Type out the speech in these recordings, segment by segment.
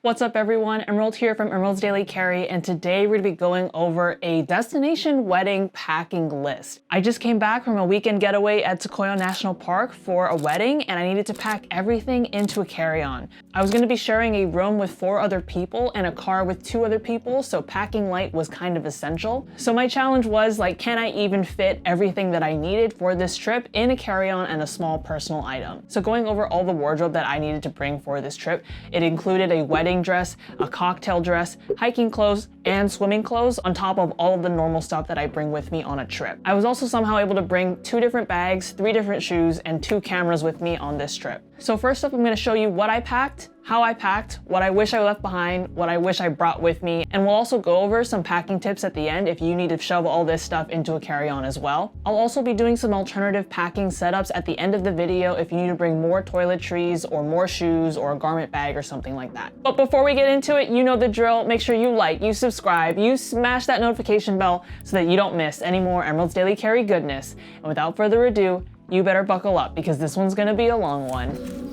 What's up everyone, Emerald here from Emerald's Daily Carry, and today we're going to be going over a destination wedding packing list. I just came back from a weekend getaway at Sequoia National Park for a wedding, and I needed to pack everything into a carry-on. I was going to be sharing a room with 4 other people and a car with 2 other people, so packing light was kind of essential. So my challenge was can I even fit everything that I needed for this trip in a carry-on and a small personal item? So going over all the wardrobe that I needed to bring for this trip, it included a wedding dress, a cocktail dress, hiking clothes, and swimming clothes on top of all of the normal stuff that I bring with me on a trip. I was also somehow able to bring 2 different bags, 3 different shoes, and 2 cameras with me on this trip. So first up, I'm going to show you what I packed, how I packed, what I wish I left behind, what I wish I brought with me, and we'll also go over some packing tips at the end if you need to shove all this stuff into a carry-on as well. I'll also be doing some alternative packing setups at the end of the video if you need to bring more toiletries or more shoes or a garment bag or something like that. But before we get into it, you know the drill. Make sure you like, you subscribe, you smash that notification bell so that you don't miss any more Emerald's Daily Carry goodness. And without further ado, you better buckle up because this one's gonna be a long one.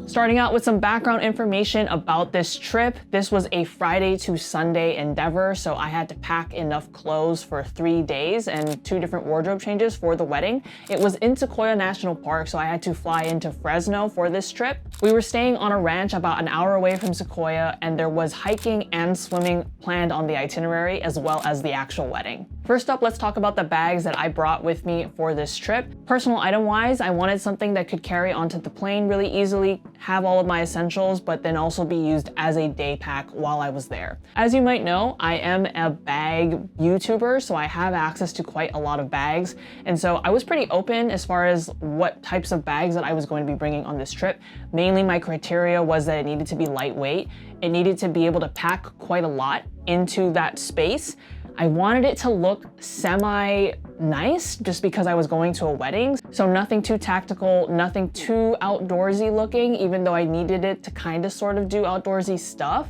Starting out with some background information about this trip. This was a Friday to Sunday endeavor, so I had to pack enough clothes for 3 days and 2 different wardrobe changes for the wedding. It was in Sequoia National Park, so I had to fly into Fresno for this trip. We were staying on a ranch about an hour away from Sequoia, and there was hiking and swimming planned on the itinerary as well as the actual wedding. First up, let's talk about the bags that I brought with me for this trip. Personal item-wise, I wanted something that could carry onto the plane really easily, have all of my essentials, but then also be used as a day pack while I was there. As you might know, I am a bag YouTuber, so I have access to quite a lot of bags. And so I was pretty open as far as what types of bags that I was going to be bringing on this trip. Mainly my criteria was that it needed to be lightweight. It needed to be able to pack quite a lot into that space. I wanted it to look semi-nice just because I was going to a wedding. So nothing too tactical, nothing too outdoorsy looking, even though I needed it to kind of sort of do outdoorsy stuff.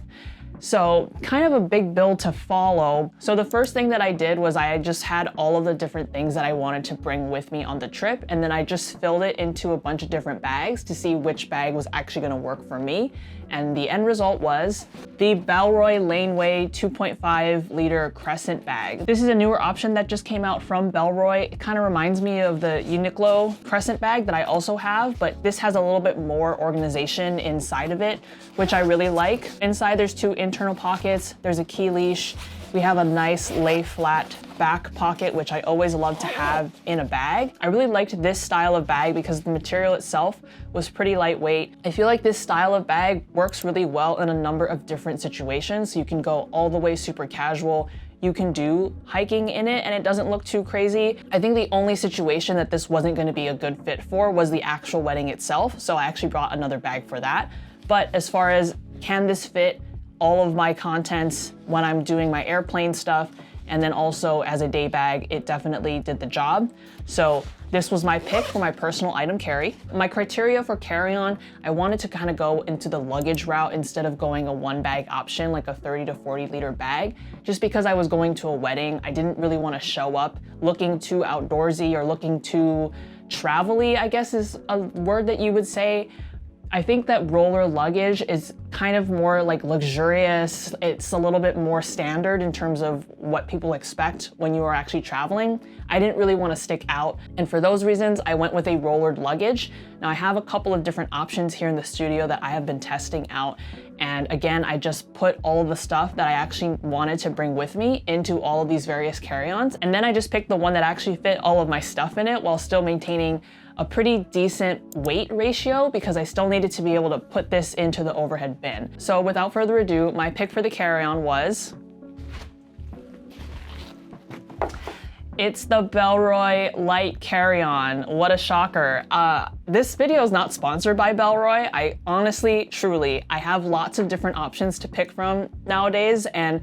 So kind of a big bill to follow. So the first thing that I did was I just had all of the different things that I wanted to bring with me on the trip, and then I just filled it into a bunch of different bags to see which bag was actually going to work for me. And the end result was the Bellroy Laneway 2.5 liter crescent bag. This is a newer option that just came out from Bellroy. It kind of reminds me of the Uniqlo crescent bag that I also have, but this has a little bit more organization inside of it, which I really like. Inside there's 2 internal pockets, there's a key leash. We have a nice lay flat back pocket, which I always love to have in a bag. I really liked this style of bag because the material itself was pretty lightweight. I feel like this style of bag works really well in a number of different situations. So you can go all the way super casual. You can do hiking in it and it doesn't look too crazy. I think the only situation that this wasn't going to be a good fit for was the actual wedding itself. So I actually brought another bag for that. But as far as can this fit all of my contents when I'm doing my airplane stuff, and then also as a day bag, it definitely did the job. So this was my pick for my personal item carry. My criteria for carry-on, I wanted to kind of go into the luggage route instead of going a 1 bag option, like a 30 to 40 liter bag. Just because I was going to a wedding, I didn't really want to show up looking too outdoorsy or looking too travel-y, I guess is a word that you would say. I think that roller luggage is kind of more like luxurious. It's a little bit more standard in terms of what people expect when you are actually traveling. I didn't really want to stick out. And for those reasons, I went with a rollered luggage. Now I have a couple of different options here in the studio that I have been testing out. And again, I just put all of the stuff that I actually wanted to bring with me into all of these various carry-ons. And then I just picked the one that actually fit all of my stuff in it while still maintaining a pretty decent weight ratio because I still needed to be able to put this into the overhead bin. So without further ado, my pick for the carry-on was it's the Bellroy Lite carry-on. What a shocker. This video is not sponsored by Bellroy. I honestly, truly, I have lots of different options to pick from nowadays, and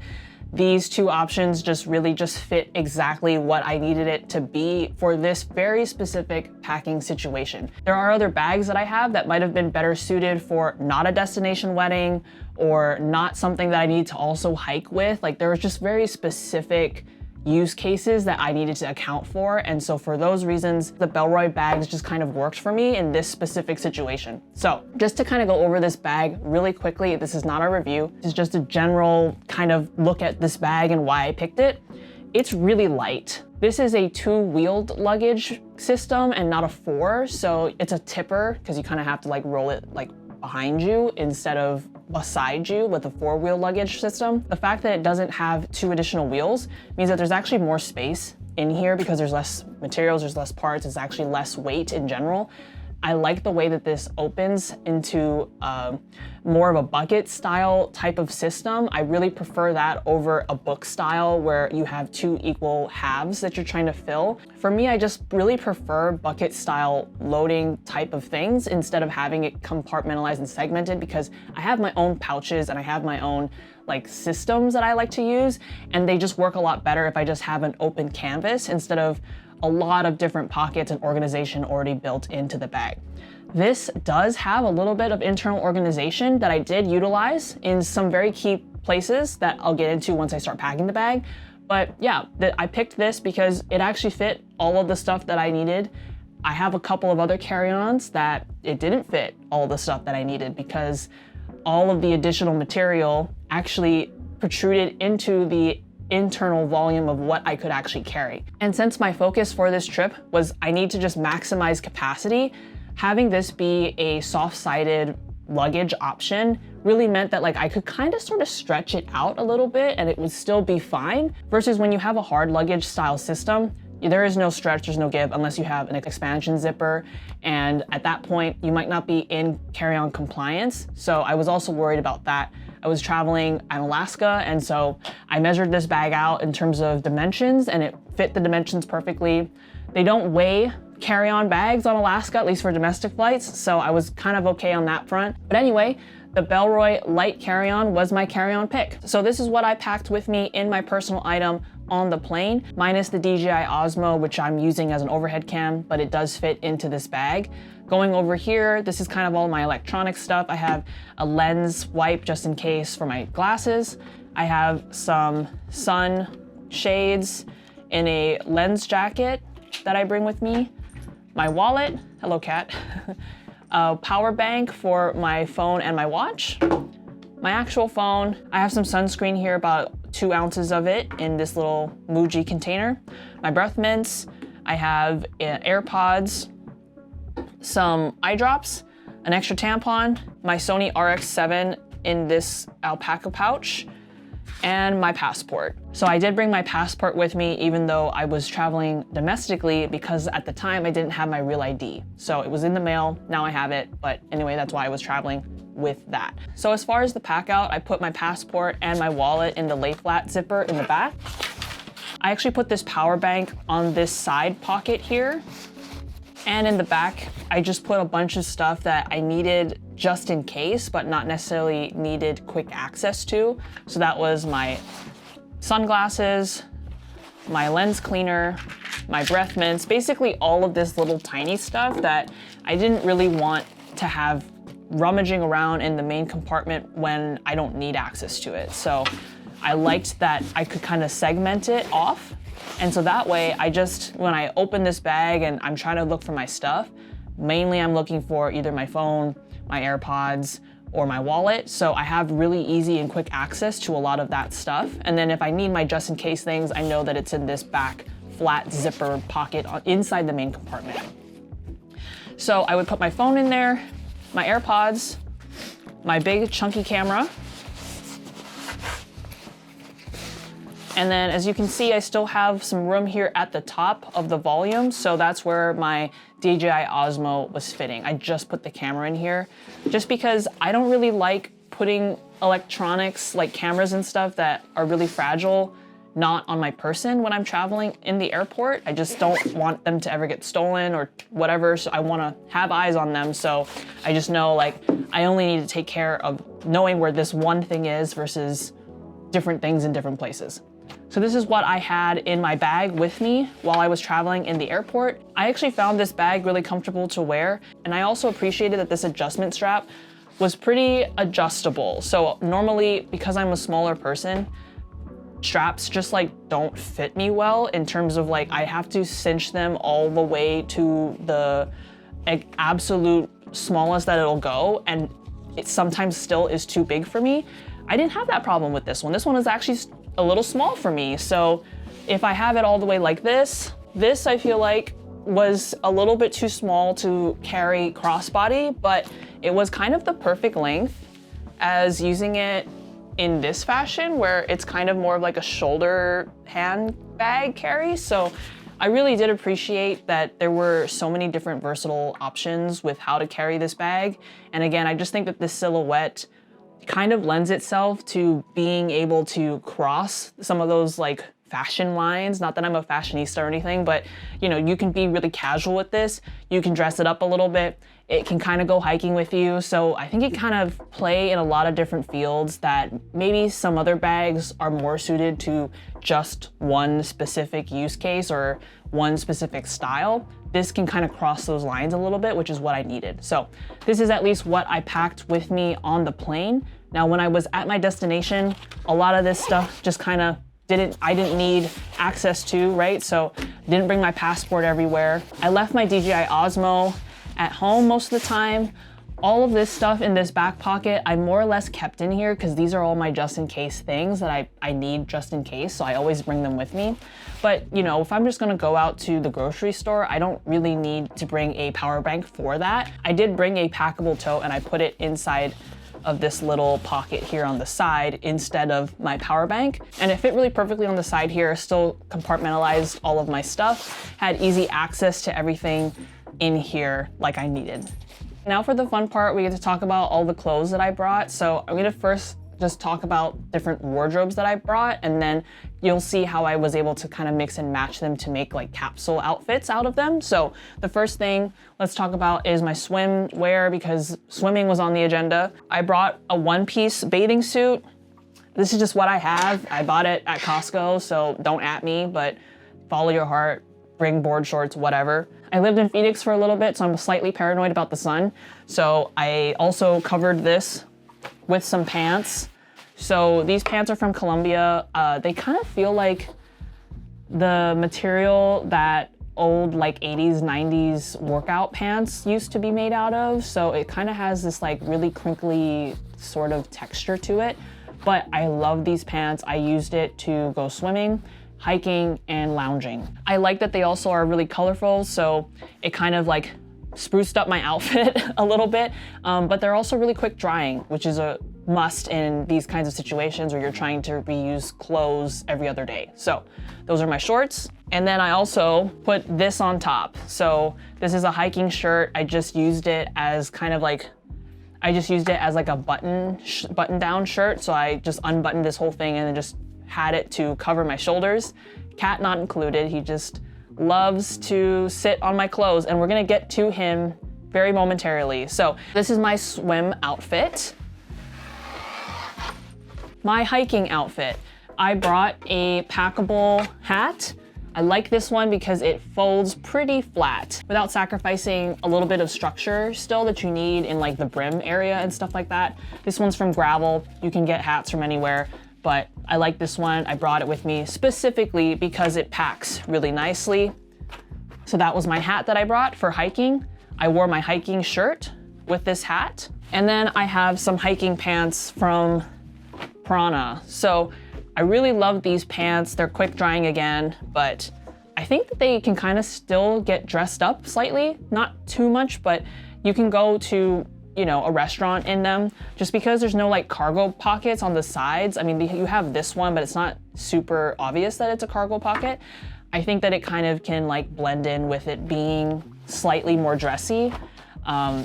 these 2 options just really fit exactly what I needed it to be for this very specific packing situation. There are other bags that I have that might have been better suited for not a destination wedding or not something that I need to also hike with. Like there was just very specific use cases that I needed to account for. And so for those reasons, the Bellroy bags just kind of worked for me in this specific situation. So just to kind of go over this bag really quickly, this is not a review. This is just a general kind of look at this bag and why I picked it. It's really light. This is a 2-wheeled luggage system and not a 4. So it's a tipper because you kind of have to like roll it like behind you instead of beside you with a 4-wheel luggage system. The fact that it doesn't have 2 additional wheels means that there's actually more space in here because there's less materials, there's less parts, it's actually less weight in general. I like the way that this opens into more of a bucket style type of system. I really prefer that over a book style where you have 2 equal halves that you're trying to fill. For me, I just really prefer bucket style loading type of things instead of having it compartmentalized and segmented, because I have my own pouches and I have my own like systems that I like to use, and they just work a lot better if I just have an open canvas instead of a lot of different pockets and organization already built into the bag. This does have a little bit of internal organization that I did utilize in some very key places that I'll get into once I start packing the bag. But yeah, I picked this because it actually fit all of the stuff that I needed. I have a couple of other carry-ons that it didn't fit all the stuff that I needed because all of the additional material actually protruded into the internal volume of what I could actually carry. And since my focus for this trip was I need to just maximize capacity, having this be a soft-sided luggage option really meant that like I could kind of sort of stretch it out a little bit and it would still be fine, versus when you have a hard luggage style system, there is no stretch, there's no give unless you have an expansion zipper. And at that point, you might not be in carry-on compliance. So I was also worried about that. I was traveling in Alaska, and so I measured this bag out in terms of dimensions and it fit the dimensions perfectly. They don't weigh carry-on bags on Alaska, at least for domestic flights, so I was kind of okay on that front. But anyway, the Bellroy Lite carry-on was my carry-on pick. So this is what I packed with me in my personal item on the plane, minus the DJI Osmo, which I'm using as an overhead cam, but it does fit into this bag. Going over here, this is kind of all my electronic stuff. I have a lens wipe just in case for my glasses. I have some sun shades in a lens jacket that I bring with me. My wallet, hello cat. A power bank for my phone and my watch. My actual phone, I have some sunscreen here, about 2 ounces of it in this little Muji container. My breath mints, I have AirPods, some eye drops, an extra tampon, my Sony RX7 in this alpaca pouch, and my passport. So I did bring my passport with me even though I was traveling domestically, because at the time I didn't have my real ID. So it was in the mail, now I have it, but anyway, that's why I was traveling with that. So as far as the pack out, I put my passport and my wallet in the lay flat zipper in the back. I actually put this power bank on this side pocket here. And in the back, I just put a bunch of stuff that I needed just in case, but not necessarily needed quick access to. So that was my sunglasses, my lens cleaner, my breath mints, basically all of this little tiny stuff that I didn't really want to have rummaging around in the main compartment when I don't need access to it. So I liked that I could kind of segment it off. And so that way, when I open this bag and I'm trying to look for my stuff, mainly I'm looking for either my phone, my AirPods, or my wallet. So I have really easy and quick access to a lot of that stuff. And then if I need my just in case things, I know that it's in this back flat zipper pocket inside the main compartment. So I would put my phone in there, my AirPods, my big chunky camera. And then as you can see, I still have some room here at the top of the volume. So that's where my DJI Osmo was fitting. I just put the camera in here just because I don't really like putting electronics like cameras and stuff that are really fragile not on my person when I'm traveling in the airport. I just don't want them to ever get stolen or whatever. So I want to have eyes on them. So I just know like I only need to take care of knowing where this one thing is versus different things in different places. So this is what I had in my bag with me while I was traveling in the airport. I actually found this bag really comfortable to wear, and I also appreciated that this adjustment strap was pretty adjustable. So normally, because I'm a smaller person, straps just like don't fit me well in terms of like I have to cinch them all the way to the absolute smallest that it'll go, and it sometimes still is too big for me. I didn't have that problem with this one. This one is actually a little small for me. So if I have it all the way like this I feel like was a little bit too small to carry crossbody, but it was kind of the perfect length as using it in this fashion where it's kind of more of like a shoulder handbag carry. So I really did appreciate that there were so many different versatile options with how to carry this bag. And again, I just think that this silhouette kind of lends itself to being able to cross some of those like fashion lines. Not that I'm a fashionista or anything, but you know, you can be really casual with this. You can dress it up a little bit. It can kind of go hiking with you. So I think it kind of play in a lot of different fields that maybe some other bags are more suited to just one specific use case or one specific style. This can kind of cross those lines a little bit, which is what I needed. So this is at least what I packed with me on the plane. Now, when I was at my destination, a lot of this stuff just kind of I didn't need access to, right? So didn't bring my passport everywhere. I left my DJI Osmo at home most of the time. All of this stuff in this back pocket, I more or less kept in here because these are all my just in case things that I need just in case. So I always bring them with me. But you know, if I'm just gonna go out to the grocery store, I don't really need to bring a power bank for that. I did bring a packable tote and I put it inside of this little pocket here on the side instead of my power bank. And it fit really perfectly on the side here, still compartmentalized all of my stuff, had easy access to everything in here like I needed. Now for the fun part, we get to talk about all the clothes that I brought. So I'm gonna first just talk about different wardrobes that I brought, and then you'll see how I was able to kind of mix and match them to make like capsule outfits out of them. So the first thing let's talk about is my swimwear, because swimming was on the agenda. I brought a one-piece bathing suit. This is just what I have. I bought it at Costco, so don't at me, but follow your heart, bring board shorts, whatever. I lived in Phoenix for a little bit, so I'm slightly paranoid about the sun. So I also covered this with some pants. So these pants are from Columbia. They kind of feel like the material that old like 80s, 90s workout pants used to be made out of. So it kind of has this like really crinkly sort of texture to it. But I love these pants. I used it to go swimming, hiking, and lounging. I like that they also are really colorful, so it kind of like spruced up my outfit a little bit, but they're also really quick drying, which is a must in these kinds of situations where you're trying to reuse clothes every other day. So those are my shorts. And then I also put this on top. So this is a hiking shirt. I just used it as kind of like, a button down shirt. So I just unbuttoned this whole thing and then just had it to cover my shoulders. Cat not included. He just loves to sit on my clothes, and we're gonna get to him very momentarily. So this is my swim outfit. My hiking outfit. I brought a packable hat. I like this one because it folds pretty flat without sacrificing a little bit of structure still that you need in like the brim area and stuff like that. This one's from Gravel. You can get hats from anywhere, but I like this one. I brought it with me specifically because it packs really nicely. So that was my hat that I brought for hiking. I wore my hiking shirt with this hat. And then I have some hiking pants from Prana. So I really love these pants. They're quick drying again, but I think that they can kind of still get dressed up slightly, not too much, but you can go to, you know, a restaurant in them just because there's no like cargo pockets on the sides. I mean, you have this one, but it's not super obvious that it's a cargo pocket. I think that it kind of can like blend in with it being slightly more dressy.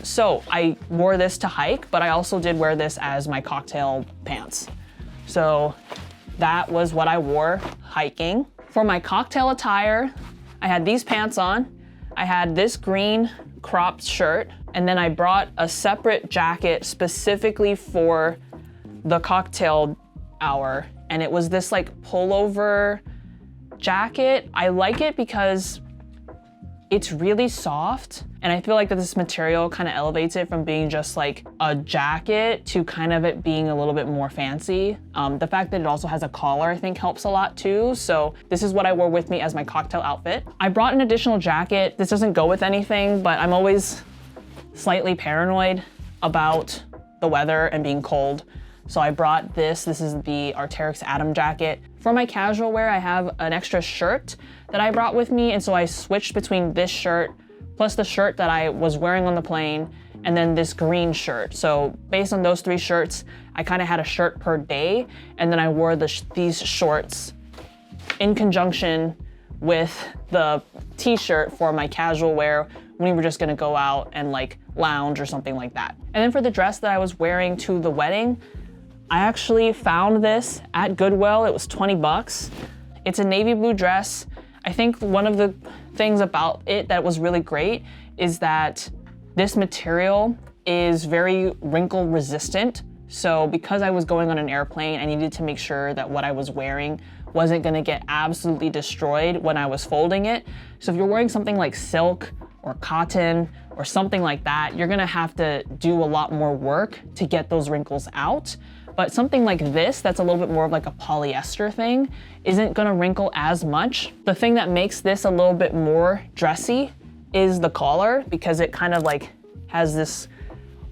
So I wore this to hike, but I also did wear this as my cocktail pants. So that was what I wore hiking. For my cocktail attire, I had these pants on. I had this green cropped shirt, and then I brought a separate jacket specifically for the cocktail hour. And it was this like pullover jacket. I like it because It's really soft, and I feel like that this material kind of elevates it from being just like a jacket to kind of it being a little bit more fancy. The fact that it also has a collar I think helps a lot too. So this is what I wore with me as my cocktail outfit. I brought an additional jacket. This doesn't go with anything, but I'm always slightly paranoid about the weather and being cold. So I brought this. This is the Arc'teryx Atom jacket. For my casual wear, I have an extra shirt that I brought with me, and so I switched between this shirt plus the shirt that I was wearing on the plane and then this green shirt. So based on those 3 shirts, I kind of had a shirt per day, and then I wore these shorts in conjunction with the t-shirt for my casual wear when we were just gonna go out and like lounge or something like that. And then for the dress that I was wearing to the wedding, I actually found this at Goodwill. It was 20 bucks. It's a navy blue dress. I think one of the things about it that was really great is that this material is very wrinkle resistant. So because I was going on an airplane, I needed to make sure that what I was wearing wasn't gonna get absolutely destroyed when I was folding it. So if you're wearing something like silk or cotton or something like that, you're gonna have to do a lot more work to get those wrinkles out. But something like this, that's a little bit more of like a polyester thing, isn't gonna wrinkle as much. The thing that makes this a little bit more dressy is the collar, because it kind of like has this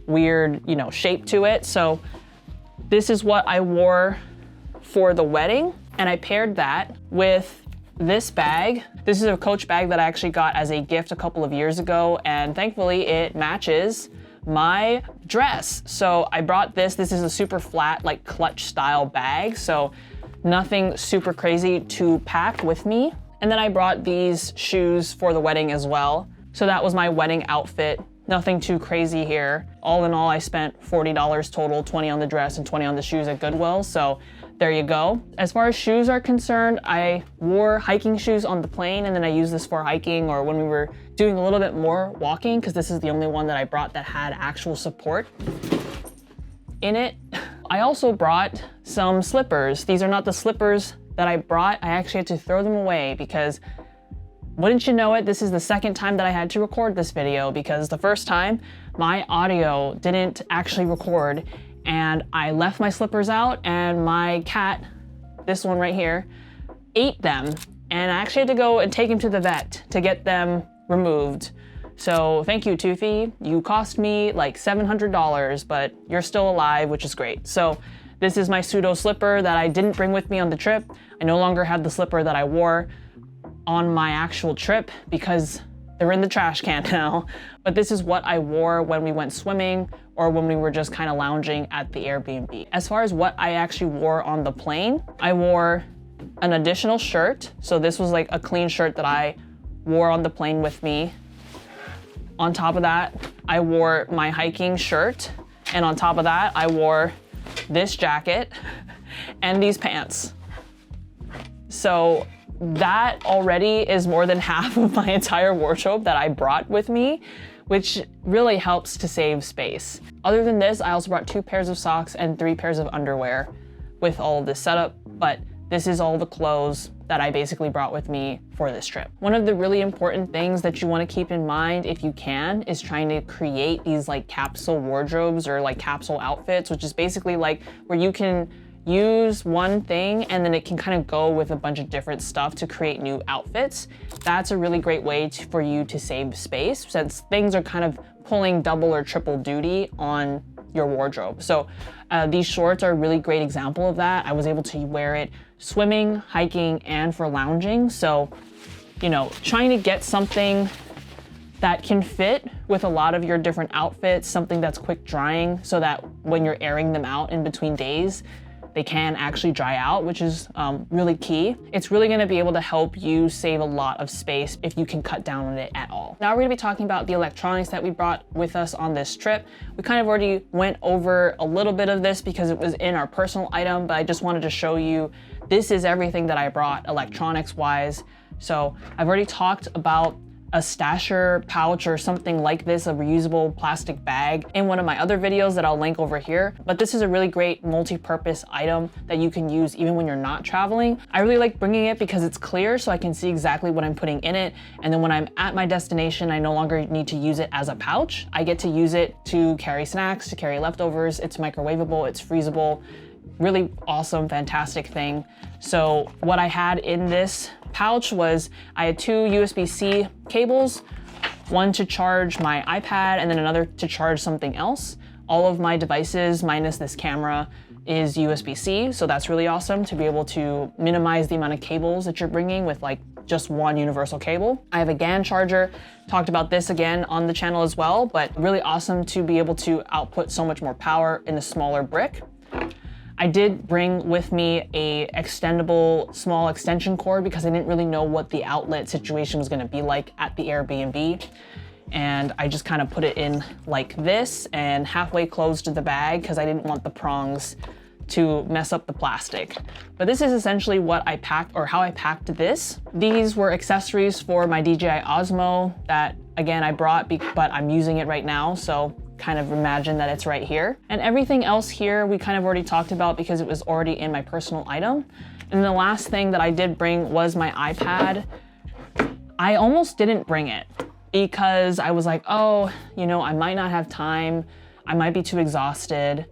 weird, you know, shape to it. So this is what I wore for the wedding, and I paired that with this bag. This is a Coach bag that I actually got as a gift a couple of years ago, and thankfully it matches my dress. So I brought this. This is a super flat, like clutch style bag, so nothing super crazy to pack with me. And then I brought these shoes for the wedding as well. So that was my wedding outfit. Nothing too crazy here. All in all, I spent $40 total, 20 on the dress and 20 on the shoes at Goodwill. So there you go. As far as shoes are concerned, I wore hiking shoes on the plane, and then I used this for hiking or when we were doing a little bit more walking, because this is the only one that I brought that had actual support in it. I also brought some slippers. These are not the slippers that I brought. I actually had to throw them away because, wouldn't you know it, this is the second time that I had to record this video, because the first time my audio didn't actually record and I left my slippers out and my cat, this one right here, ate them. And I actually had to go and take him to the vet to get them removed. So thank you, Toothy. You cost me like $700, but you're still alive, which is great. So this is my pseudo slipper that I didn't bring with me on the trip. I no longer have the slipper that I wore on my actual trip because they're in the trash can now. But this is what I wore when we went swimming or when we were just kind of lounging at the Airbnb. As far as what I actually wore on the plane, I wore an additional shirt. So this was like a clean shirt that I wore on the plane with me. On top of that, I wore my hiking shirt. And on top of that, I wore this jacket and these pants. So that already is more than half of my entire wardrobe that I brought with me, which really helps to save space. Other than this, I also brought 2 pairs of socks and 3 pairs of underwear with all of this setup, but this is all the clothes that I basically brought with me for this trip. One of the really important things that you want to keep in mind, if you can, is trying to create these like capsule wardrobes or like capsule outfits, which is basically like where you can use one thing and then it can kind of go with a bunch of different stuff to create new outfits. That's a really great way for you to save space, since things are kind of pulling double or triple duty on your wardrobe. So these shorts are a really great example of that. I was able to wear it swimming, hiking, and for lounging. So, you know, trying to get something that can fit with a lot of your different outfits, something that's quick drying so that when you're airing them out in between days, they can actually dry out, which is really key. It's really gonna be able to help you save a lot of space if you can cut down on it at all. Now we're gonna be talking about the electronics that we brought with us on this trip. We kind of already went over a little bit of this because it was in our personal item, but I just wanted to show you this is everything that I brought electronics wise. So I've already talked about a stasher pouch or something like this, a reusable plastic bag, in one of my other videos that I'll link over here. But this is a really great multi-purpose item that you can use even when you're not traveling. I really like bringing it because it's clear, so I can see exactly what I'm putting in it. And then when I'm at my destination, I no longer need to use it as a pouch. I get to use it to carry snacks, to carry leftovers. It's microwavable, it's freezable. Really awesome, fantastic thing. So what I had in this pouch was I had 2 USB-C cables, one to charge my iPad and then another to charge something else. All of my devices, minus this camera, is USB-C, so that's really awesome to be able to minimize the amount of cables that you're bringing with like just one universal cable. I have a GAN charger, talked about this again on the channel as well, but really awesome to be able to output so much more power in a smaller brick. I did bring with me a extendable small extension cord because I didn't really know what the outlet situation was gonna be like at the Airbnb. And I just kind of put it in like this and halfway closed the bag because I didn't want the prongs to mess up the plastic. But this is essentially what I packed, or how I packed this. These were accessories for my DJI Osmo that, again, I brought, but I'm using it right now, so kind of imagine that it's right here. And everything else here we kind of already talked about because it was already in my personal item. And the last thing that I did bring was my iPad. I almost didn't bring it because I was like, oh, you know, I might not have time. I might be too exhausted.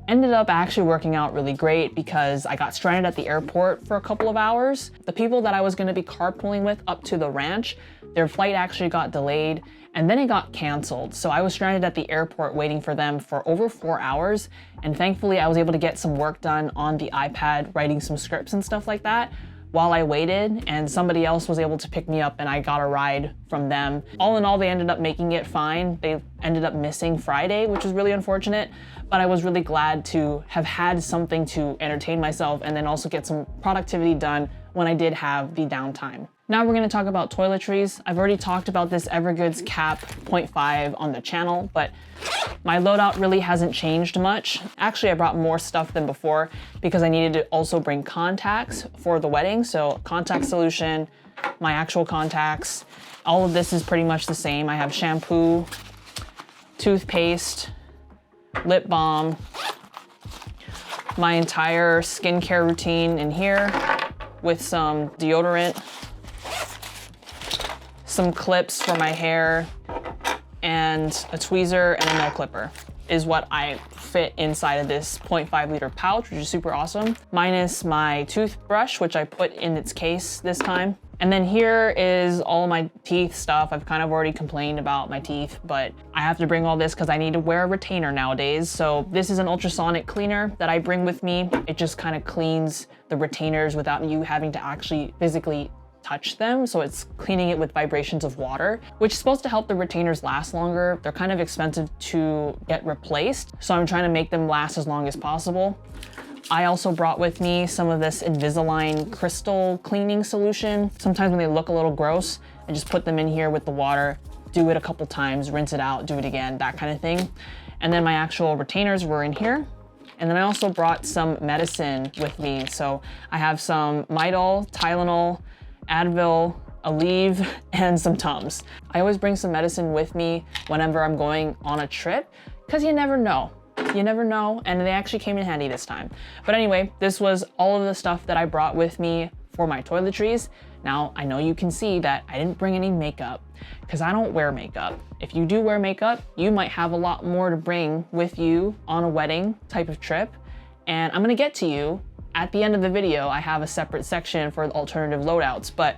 Ended up actually working out really great because I got stranded at the airport for a couple of hours. The people that I was gonna be carpooling with up to the ranch, their flight actually got delayed and then it got canceled. So I was stranded at the airport waiting for them for over 4 hours. And thankfully I was able to get some work done on the iPad, writing some scripts and stuff like that while I waited, and somebody else was able to pick me up and I got a ride from them. All in all, they ended up making it fine. They ended up missing Friday, which was really unfortunate, but I was really glad to have had something to entertain myself and then also get some productivity done when I did have the downtime. Now we're gonna talk about toiletries. I've already talked about this Evergoods Cap 0.5 on the channel, but my loadout really hasn't changed much. Actually, I brought more stuff than before because I needed to also bring contacts for the wedding. So contact solution, my actual contacts, all of this is pretty much the same. I have shampoo, toothpaste, lip balm, my entire skincare routine in here with some deodorant, some clips for my hair, and a tweezer and a nail clipper is what I fit inside of this 0.5 liter pouch, which is super awesome, minus my toothbrush, which I put in its case this time. And then here is all my teeth stuff. I've kind of already complained about my teeth, but I have to bring all this because I need to wear a retainer nowadays. So this is an ultrasonic cleaner that I bring with me. It just kind of cleans the retainers without you having to actually physically touch them. So it's cleaning it with vibrations of water, which is supposed to help the retainers last longer. They're kind of expensive to get replaced, so I'm trying to make them last as long as possible. I also brought with me some of this Invisalign crystal cleaning solution. Sometimes when they look a little gross, I just put them in here with the water, do it a couple times, rinse it out, do it again, that kind of thing. And then my actual retainers were in here. And then I also brought some medicine with me. So I have some Midol, Tylenol, Advil, Aleve, and some Tums. I always bring some medicine with me whenever I'm going on a trip because you never know. You never know, and they actually came in handy this time. But anyway, this was all of the stuff that I brought with me for my toiletries. Now, I know you can see that I didn't bring any makeup because I don't wear makeup. If you do wear makeup, you might have a lot more to bring with you on a wedding type of trip. And I'm gonna get to you at the end of the video. I have a separate section for alternative loadouts, but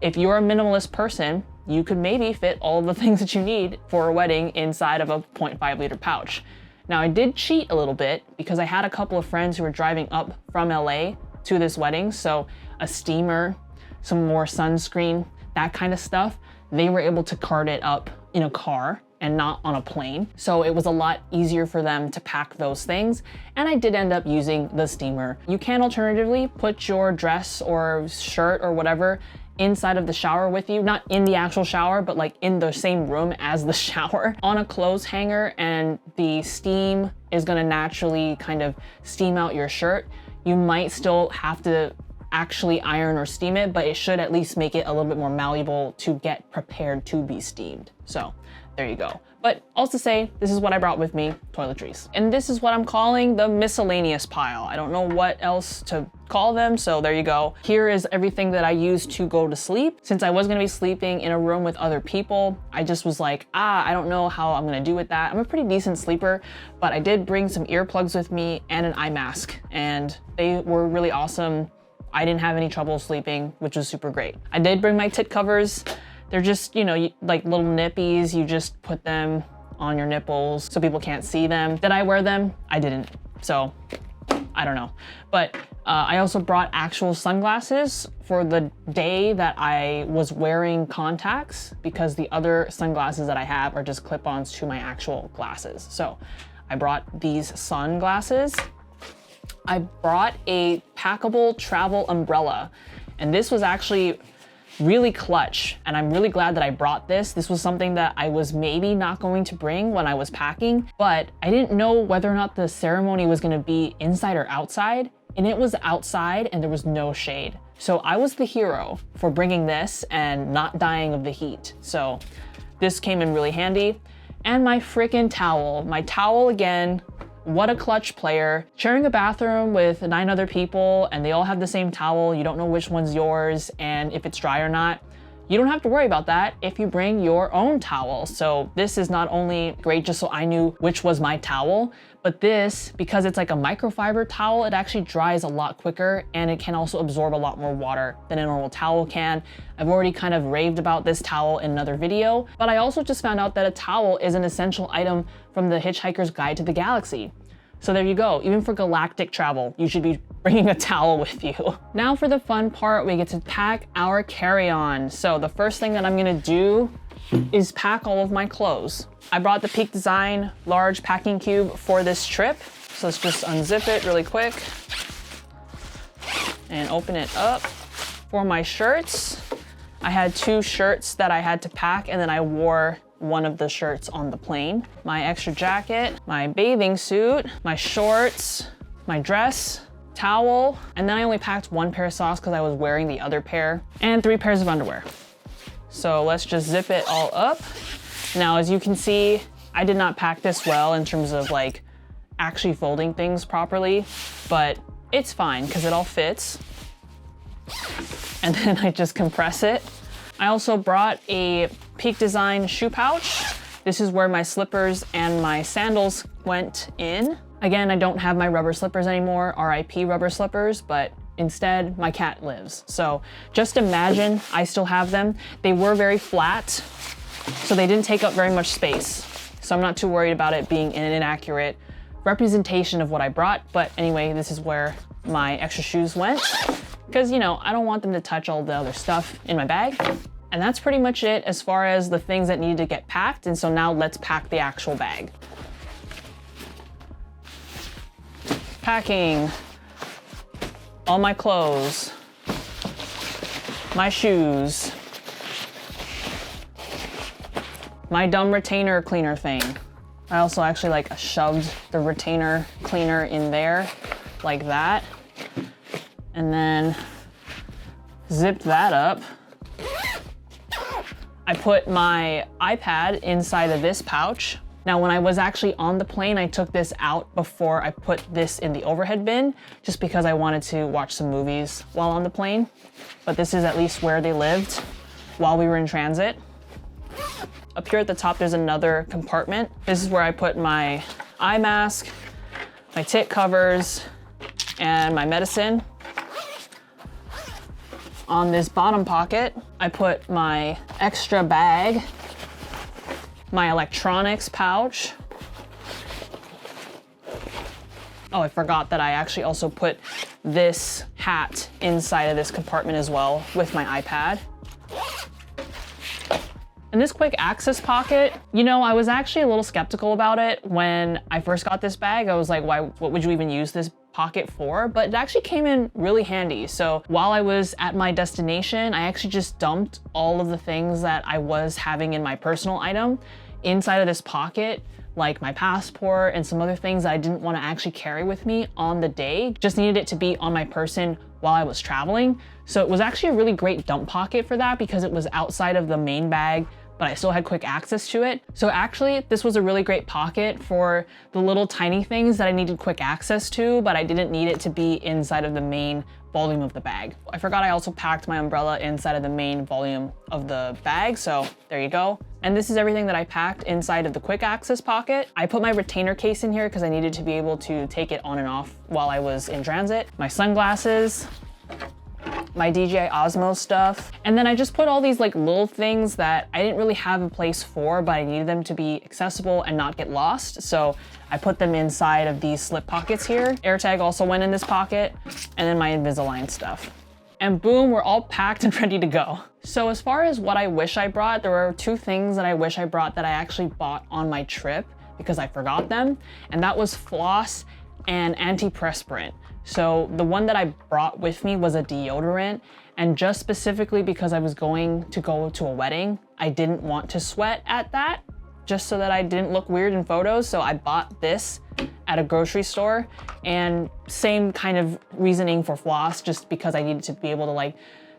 if you're a minimalist person, you could maybe fit all the things that you need for a wedding inside of a 0.5 liter pouch. Now I did cheat a little bit because I had a couple of friends who were driving up from LA to this wedding. So a steamer, some more sunscreen, that kind of stuff. They were able to cart it up in a car and not on a plane. So it was a lot easier for them to pack those things. And I did end up using the steamer. You can alternatively put your dress or shirt or whatever inside of the shower with you, not in the actual shower, but like in the same room as the shower on a clothes hanger, and the steam is gonna naturally kind of steam out your shirt. You might still have to actually iron or steam it, but it should at least make it a little bit more malleable to get prepared to be steamed. So there you go. But also say, this is what I brought with me, toiletries. And this is what I'm calling the miscellaneous pile. I don't know what else to call them, so there you go. Here is everything that I use to go to sleep. Since I was gonna be sleeping in a room with other people, I just was like, I don't know how I'm gonna do with that. I'm a pretty decent sleeper, but I did bring some earplugs with me and an eye mask, and they were really awesome. I didn't have any trouble sleeping, which was super great. I did bring my tit covers. They're just, you know, like little nippies. You just put them on your nipples so people can't see them. Did I wear them? I didn't. So I don't know. But I also brought actual sunglasses for the day that I was wearing contacts, because the other sunglasses that I have are just clip-ons to my actual glasses. So I brought these sunglasses. I brought a packable travel umbrella, and this was actually really clutch, and I'm really glad that I brought this. This was something that I was maybe not going to bring when I was packing, but I didn't know whether or not the ceremony was gonna be inside or outside, and it was outside and there was no shade. So I was the hero for bringing this and not dying of the heat. So this came in really handy. And my freaking towel. My towel again. What a clutch player. Sharing a bathroom with 9 other people and they all have the same towel. You don't know which one's yours and if it's dry or not. You don't have to worry about that if you bring your own towel. So this is not only great just so I knew which was my towel, but this, because it's like a microfiber towel, it actually dries a lot quicker and it can also absorb a lot more water than a normal towel can. I've already kind of raved about this towel in another video, but I also just found out that a towel is an essential item from the Hitchhiker's Guide to the Galaxy. So there you go, even for galactic travel, you should be bringing a towel with you. Now for the fun part, we get to pack our carry-on. So the first thing that I'm gonna do is pack all of my clothes. I brought the Peak Design large packing cube for this trip. So let's just unzip it really quick and open it up. For my shirts, I had 2 shirts that I had to pack, and then I wore one of the shirts on the plane. My extra jacket, my bathing suit, my shorts, my dress, towel, and then I only packed 1 pair of socks because I was wearing the other pair, and 3 pairs of underwear. So let's just zip it all up. Now, as you can see, I did not pack this well in terms of like actually folding things properly, but it's fine because it all fits. And then I just compress it. I also brought a Peak Design shoe pouch. This is where my slippers and my sandals went in. Again, I don't have my rubber slippers anymore, RIP rubber slippers, but instead my cat lives. So just imagine I still have them. They were very flat, so they didn't take up very much space. So I'm not too worried about it being an inaccurate representation of what I brought. But anyway, this is where my extra shoes went, because, you know, I don't want them to touch all the other stuff in my bag. And that's pretty much it as far as the things that need to get packed. And so now let's pack the actual bag. Packing all my clothes, my shoes, my dumb retainer cleaner thing. I also actually like shoved the retainer cleaner in there like that, and then zipped that up. I put my iPad inside of this pouch. Now, when I was actually on the plane, I took this out before I put this in the overhead bin, just because I wanted to watch some movies while on the plane. But this is at least where they lived while we were in transit. Up here at the top, there's another compartment. This is where I put my eye mask, my tit covers, and my medicine. On this bottom pocket, I put my extra bag, my electronics pouch. Oh, I forgot that I actually also put this hat inside of this compartment as well with my iPad. And this quick access pocket, you know, I was actually a little skeptical about it when I first got this bag. I was like, what would you even use this pocket for? But it actually came in really handy. So while I was at my destination, I actually just dumped all of the things that I was having in my personal item inside of this pocket, like my passport and some other things that I didn't want to actually carry with me on the day. Just needed it to be on my person while I was traveling. So it was actually a really great dump pocket for that because it was outside of the main bag, but I still had quick access to it. So actually, this was a really great pocket for the little tiny things that I needed quick access to, but I didn't need it to be inside of the main volume of the bag. I forgot I also packed my umbrella inside of the main volume of the bag, so there you go. And this is everything that I packed inside of the quick access pocket. I put my retainer case in here because I needed to be able to take it on and off while I was in transit. My sunglasses, my DJI Osmo stuff. And then I just put all these like little things that I didn't really have a place for, but I needed them to be accessible and not get lost. So I put them inside of these slip pockets here. AirTag also went in this pocket, and then my Invisalign stuff. And boom, we're all packed and ready to go. So as far as what I wish I brought, there were 2 things that I wish I brought that I actually bought on my trip because I forgot them. And that was floss and antiperspirant. So the one that I brought with me was a deodorant, and just specifically because I was going to go to a wedding, I didn't want to sweat at that, just so that I didn't look weird in photos. So I bought this at a grocery store, and same kind of reasoning for floss, just because I needed to be able to like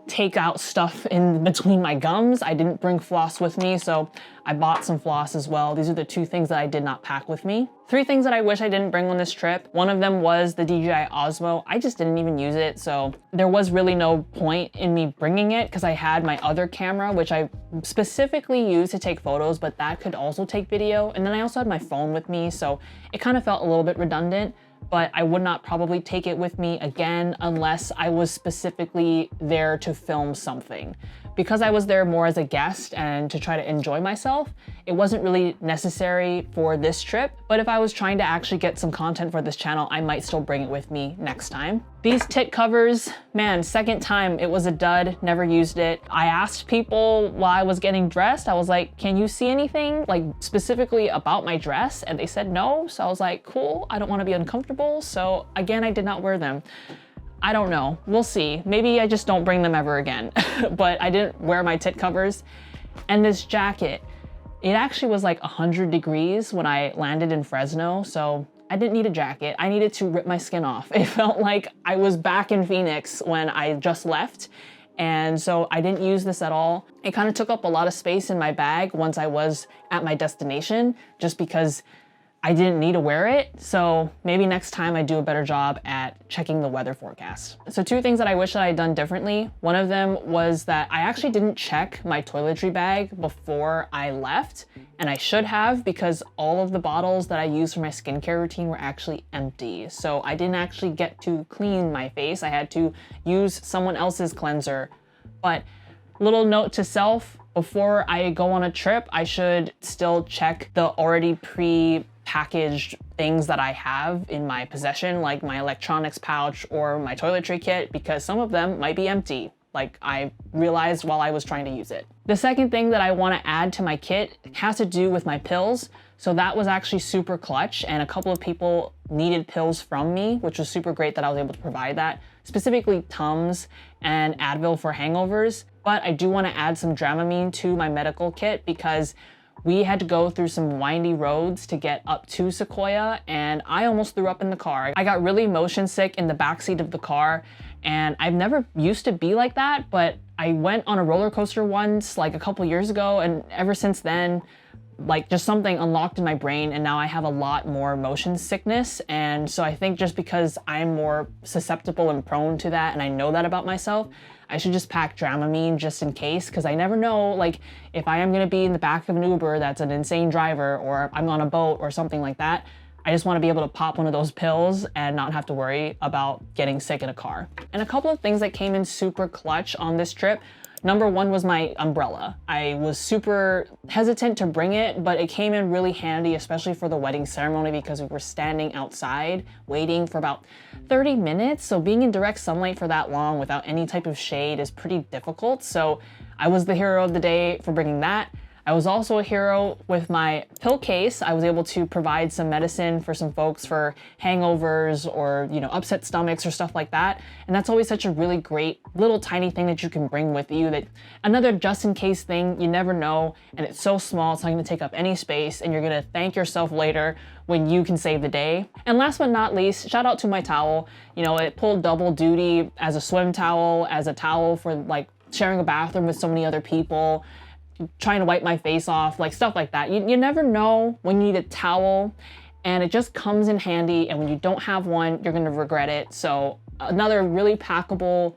take out stuff in between my gums. I didn't bring floss with me, so I bought some floss as well. These are the 2 things that I did not pack with me. 3 things that I wish I didn't bring on this trip. One of them was the DJI Osmo. I just didn't even use it, so there was really no point in me bringing it because I had my other camera, which I specifically used to take photos, but that could also take video. And then I also had my phone with me, so it kind of felt a little bit redundant. But I would not probably take it with me again unless I was specifically there to film something. Because I was there more as a guest and to try to enjoy myself, it wasn't really necessary for this trip. But if I was trying to actually get some content for this channel, I might still bring it with me next time. These tit covers, man, second time, it was a dud, never used it. I asked people while I was getting dressed, I was like, can you see anything like specifically about my dress? And they said no, so I was like, cool, I don't wanna be uncomfortable. So again, I did not wear them. I don't know, we'll see. Maybe I just don't bring them ever again. But I didn't wear my tit covers. And this jacket, it actually was like 100 degrees when I landed in Fresno, so I didn't need a jacket. I needed to rip my skin off. It felt like I was back in Phoenix when I just left. And so I didn't use this at all. It kind of took up a lot of space in my bag once I was at my destination, just because I didn't need to wear it. So maybe next time I do a better job at checking the weather forecast. So 2 things that I wish that I had done differently. One of them was that I actually didn't check my toiletry bag before I left. And I should have, because all of the bottles that I used for my skincare routine were actually empty. So I didn't actually get to clean my face. I had to use someone else's cleanser. But little note to self, before I go on a trip, I should still check the already pre-packaged things that I have in my possession, like my electronics pouch or my toiletry kit, because some of them might be empty, like I realized while I was trying to use it. The second thing that I want to add to my kit has to do with my pills. So that was actually super clutch, and a couple of people needed pills from me, which was super great that I was able to provide that, specifically Tums and Advil for hangovers. But I do want to add some Dramamine to my medical kit because we had to go through some windy roads to get up to Sequoia, and I almost threw up in the car. I got really motion sick in the backseat of the car, and I've never used to be like that, but I went on a roller coaster once like a couple years ago, and ever since then, like just something unlocked in my brain, and now I have a lot more motion sickness. And so I think just because I'm more susceptible and prone to that, and I know that about myself, I should just pack Dramamine just in case, because I never know, like if I am gonna be in the back of an Uber that's an insane driver, or I'm on a boat or something like that, I just want to be able to pop one of those pills and not have to worry about getting sick in a car. And a couple of things that came in super clutch on this trip. Number one was my umbrella. I was super hesitant to bring it, but it came in really handy, especially for the wedding ceremony, because we were standing outside waiting for about 30 minutes. So being in direct sunlight for that long without any type of shade is pretty difficult. So I was the hero of the day for bringing that. I was also a hero with my pill case. I was able to provide some medicine for some folks for hangovers or, you know, upset stomachs or stuff like that. And that's always such a really great little tiny thing that you can bring with you, that another just in case thing. You never know, and it's so small, it's not gonna take up any space, and you're gonna thank yourself later when you can save the day. And last but not least, shout out to my towel. You know, it pulled double duty as a swim towel, as a towel for like sharing a bathroom with so many other people, trying to wipe my face off, like stuff like that. You never know when you need a towel, and it just comes in handy, and when you don't have one, you're gonna regret it. So another really packable,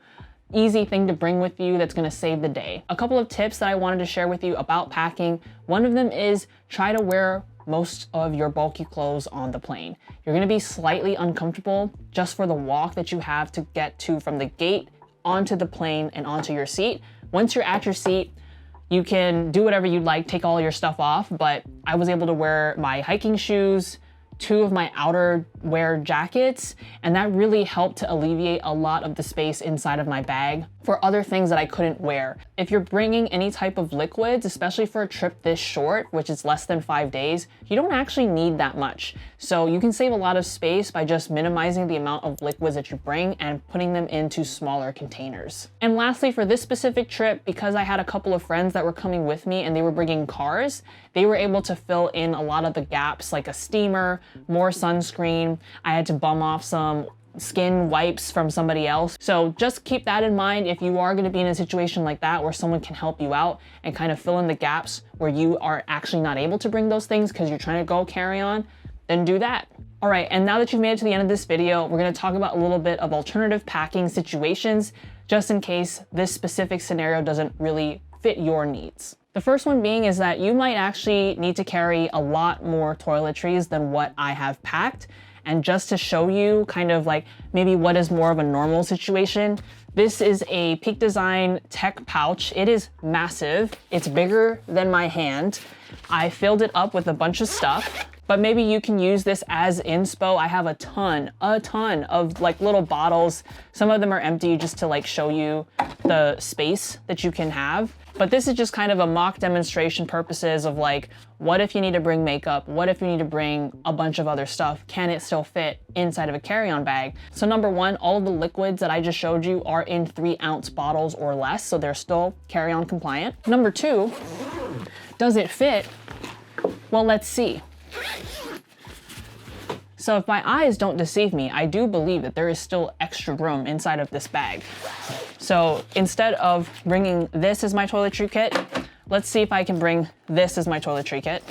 easy thing to bring with you that's gonna save the day. A couple of tips that I wanted to share with you about packing. One of them is try to wear most of your bulky clothes on the plane. You're gonna be slightly uncomfortable just for the walk that you have to get to from the gate onto the plane and onto your seat. Once you're at your seat, you can do whatever you'd like, take all your stuff off, but I was able to wear my hiking shoes, 2 of my outerwear jackets, and that really helped to alleviate a lot of the space inside of my bag for other things that I couldn't wear. If you're bringing any type of liquids, especially for a trip this short, which is less than 5 days, you don't actually need that much. So you can save a lot of space by just minimizing the amount of liquids that you bring and putting them into smaller containers. And lastly, for this specific trip, because I had a couple of friends that were coming with me and they were bringing cars, they were able to fill in a lot of the gaps, like a steamer, more sunscreen. I had to bum off some skin wipes from somebody else. So just keep that in mind if you are going to be in a situation like that where someone can help you out and kind of fill in the gaps where you are actually not able to bring those things because you're trying to go carry on, then do that. All right, and now that you've made it to the end of this video, we're going to talk about a little bit of alternative packing situations just in case this specific scenario doesn't really fit your needs. The first one being is that you might actually need to carry a lot more toiletries than what I have packed. And just to show you kind of like maybe what is more of a normal situation, this is a Peak Design Tech pouch. It is massive. It's bigger than my hand. I filled it up with a bunch of stuff, but maybe you can use this as inspo. I have a ton of like little bottles. Some of them are empty just to like show you the space that you can have. But this is just kind of a mock demonstration purposes of like, what if you need to bring makeup? What if you need to bring a bunch of other stuff? Can it still fit inside of a carry-on bag? So number one, all of the liquids that I just showed you are in 3-ounce bottles or less, so they're still carry-on compliant. Number two, does it fit? Well, let's see. So if my eyes don't deceive me, I do believe that there is still extra room inside of this bag. So instead of bringing this as my toiletry kit, let's see if I can bring this as my toiletry kit.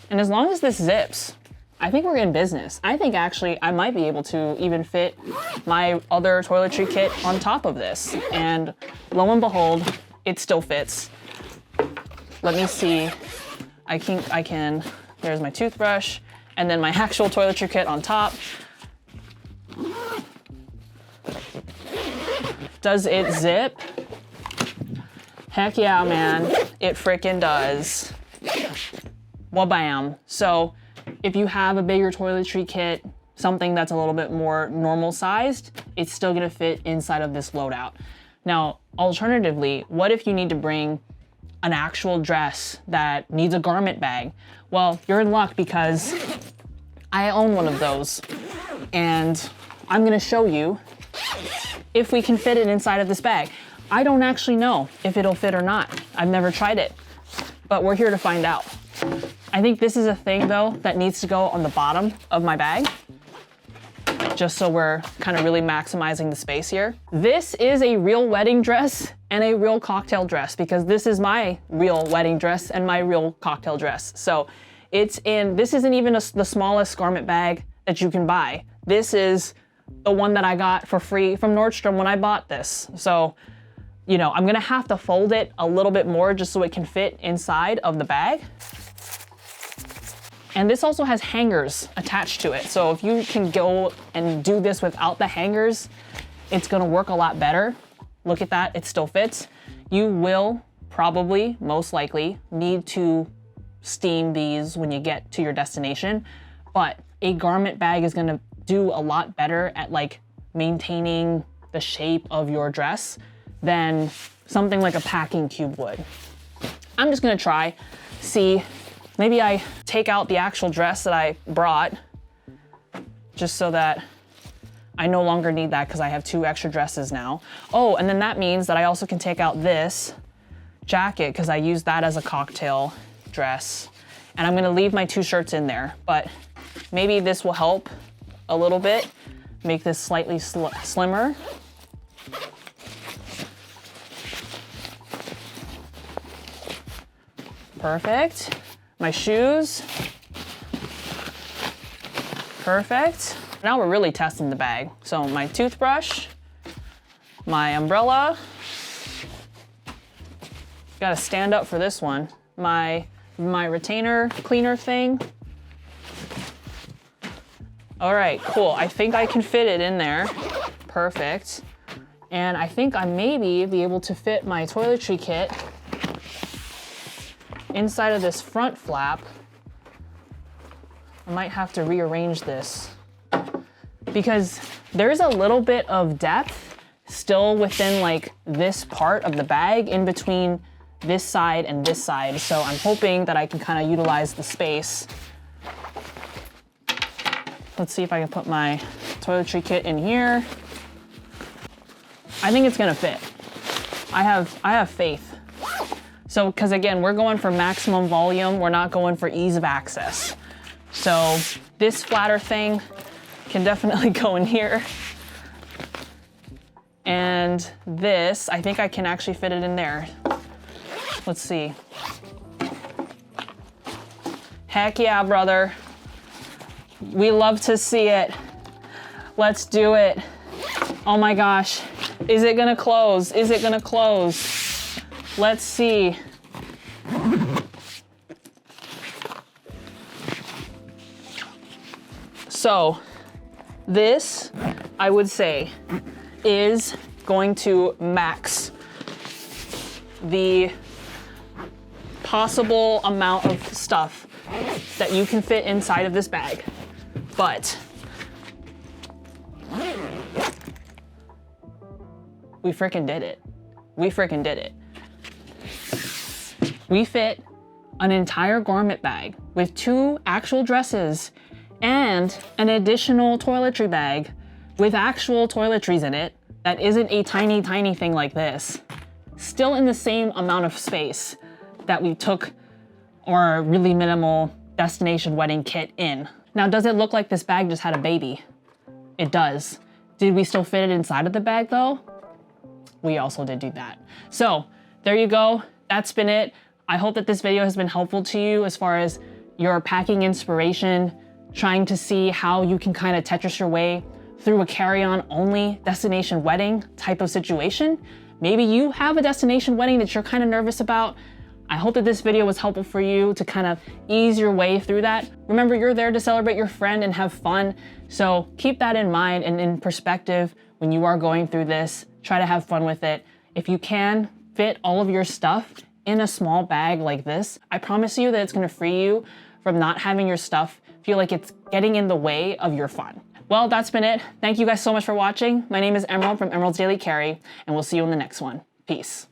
And as long as this zips, I think we're in business. I think actually I might be able to even fit my other toiletry kit on top of this. And lo and behold, it still fits. Let me see. I can, there's my toothbrush and then my actual toiletry kit on top. Does it zip? Heck yeah, man. It freaking does. Wabam. So if you have a bigger toiletry kit, something that's a little bit more normal sized, it's still gonna fit inside of this loadout. Now, alternatively, what if you need to bring an actual dress that needs a garment bag? Well, you're in luck because I own one of those, and I'm gonna show you if we can fit it inside of this bag. I don't actually know if it'll fit or not. I've never tried it, but we're here to find out. I think this is a thing though that needs to go on the bottom of my bag, just so we're kind of really maximizing the space here. This is a real wedding dress and a real cocktail dress, because this is my real wedding dress and my real cocktail dress. So this isn't even the smallest garment bag that you can buy. This is the one that I got for free from Nordstrom when I bought this. So, you know, I'm gonna have to fold it a little bit more just so it can fit inside of the bag. And this also has hangers attached to it. So if you can go and do this without the hangers, it's gonna work a lot better. Look at that, it still fits. You will probably, most likely, need to steam these when you get to your destination, but a garment bag is gonna do a lot better at like maintaining the shape of your dress than something like a packing cube would. I'm just gonna try, see, maybe I take out the actual dress that I brought just so that I no longer need that because I have 2 extra dresses now. Oh, and then that means that I also can take out this jacket because I use that as a cocktail dress. And I'm gonna leave my 2 shirts in there, but maybe this will help a little bit, make this slightly slimmer. Perfect. My shoes. Perfect. Now we're really testing the bag. So my toothbrush, my umbrella. Gotta stand up for this one. My retainer cleaner thing. All right, cool. I think I can fit it in there. Perfect. And I think I maybe be able to fit my toiletry kit inside of this front flap. I might have to rearrange this because there's a little bit of depth still within like this part of the bag in between this side and this side. So I'm hoping that I can kind of utilize the space. Let's see if I can put my toiletry kit in here. I think it's gonna fit. I have faith. So, because again, we're going for maximum volume, we're not going for ease of access. So this flatter thing can definitely go in here. And this, I think I can actually fit it in there. Let's see. Heck yeah, brother. We love to see it. Let's do it. Oh my gosh. Is it gonna close? Is it gonna close? Let's see. So this, I would say, is going to max the possible amount of stuff that you can fit inside of this bag. But we freaking did it. We freaking did it. We fit an entire garment bag with 2 actual dresses and an additional toiletry bag with actual toiletries in it that isn't a tiny, tiny thing like this. Still in the same amount of space that we took our really minimal destination wedding kit in. Now, does it look like this bag just had a baby? It does. Did we still fit it inside of the bag though? We also did do that. So there you go. That's been it. I hope that this video has been helpful to you as far as your packing inspiration, trying to see how you can kind of Tetris your way through a carry-on only destination wedding type of situation. Maybe you have a destination wedding that you're kind of nervous about. I hope that this video was helpful for you to kind of ease your way through that. Remember, you're there to celebrate your friend and have fun. So keep that in mind and in perspective when you are going through this. Try to have fun with it. If you can fit all of your stuff in a small bag like this, I promise you that it's gonna free you from not having your stuff feel like it's getting in the way of your fun. Well, that's been it. Thank you guys so much for watching. My name is Emerald from Emerald's Daily Carry, and we'll see you in the next one. Peace.